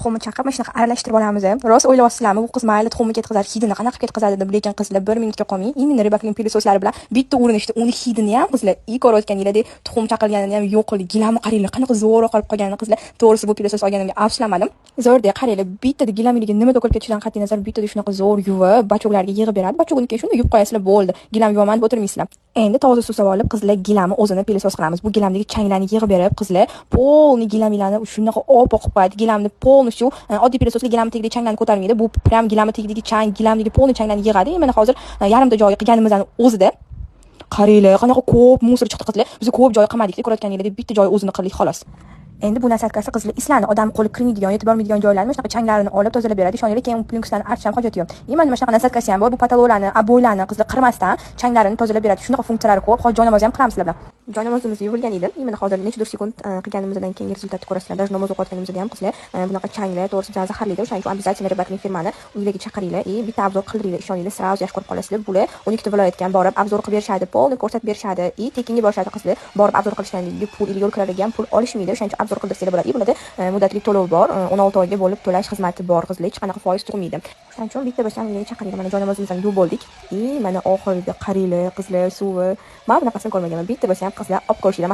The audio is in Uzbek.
tuxumni chaqib mana shunaqa aralashtirib olamiz. Rost o'ylayapsizlarmi, bu qiz mayli tuxumni ketkazar, hidini qanaqa ketkazadi deb, lekin qizlar 1 minutga qolmay, именно ribakning pilososlari bilan bitta urinishda uni hidini ham qizlar ko'rayotganinglardek tuxum chaqilganini ham yo'q qildi. Gilamni qaranglar, qanaqa zo'r qolib qolganini qizlar. To'g'risi bu pilosos olganimga afsuslamadim. Zo'rda qaranglar, bittada gilaminiga nima to'kilib ketishidan qat'iy nazar bittada shunaqa zo'r yuvib, bachog'larga yig'ib beradi. Bachog'ni keyin shunda yuvib qo'yasizlar, bo'ldi. Gilam yuvaman deb o'tirmaysizlar. Endi toza suv olib qizlar gilamni o'zini pilosos qilamiz. Bu gilamdagi changlarni yig'ib berib, qizlar polni gilamlarni shunaqa oq qo'yadi. Gilamni polni shu oddiy pilososli gilamni tegidagi changlarni ko'tarmaydi. Bu prям gilamni tegidagi chang, gilamdagi polni changlarni yig'adi. Mana hozir yarimta joyi qilganimizdan o'zida qaranglar, qanaqa ko'p musor chiqdi qizlar. Biz ko'p joy qilmadik, ko'rayotganinglardek bitta joy o'zini qildik xolos. Endi bu narsakasi qizlar islarni odam qo'li kirmaydigan, yetib bormaydigan joylarni shunaqa changlarini olib tozalab beradi. Ishoninglar, keyin plyunkasdan artish ham hojati yo'q. Mana mana shunaqa narsakasi ham bor. Bu patologlarni, aboylarni qizlar qirmasdan changlarini tozalab beradi. Shunaqa funksiyalari ko'p. Hozir joynamoz ham qilamiz sizlar bilan. Joynamozimiz yuvilgan edi. Mana hozir necha sekund qilganimizdan keyin rezultatni ko'rasizlar. Даже namoz o'qiyotganimizda ham qizlar bunaqa changlar to'g'risi bizani zaharlaydi. O'shaning uchun обязательно ribakning firmani uylarga chaqiringlar. Bitta obzor qildiringlar. Ishoninglar, sразу yaxshi ko'rib qolasizlar. Bular 12 ta viloyatga ham borib obzor qilib berishadi, polni ko'rsatib berishadi. Tekinga borishadi qizlar. Borib obzor qilishdan pul, yo'lkalarga ham pul olishmaydi. O'shaning uchun obzor qildirsanglar bo'ladi. Bunda muddatli to'lov bor, 16 oyga bo'lib to'lash xizmati bor qizlar, hech qanaqa foiz tug'maydi. Shuning uchun bitta bo'lsa ham uyga chaqiringlar. Mana joynamozimizdan yuvib bo'ldik. Mana oxirida qaranglar qizlar suvi. Men bunaqasini ko'rmaganman. Bitta bo'lsa ham qizlar olib ko'rishinglar.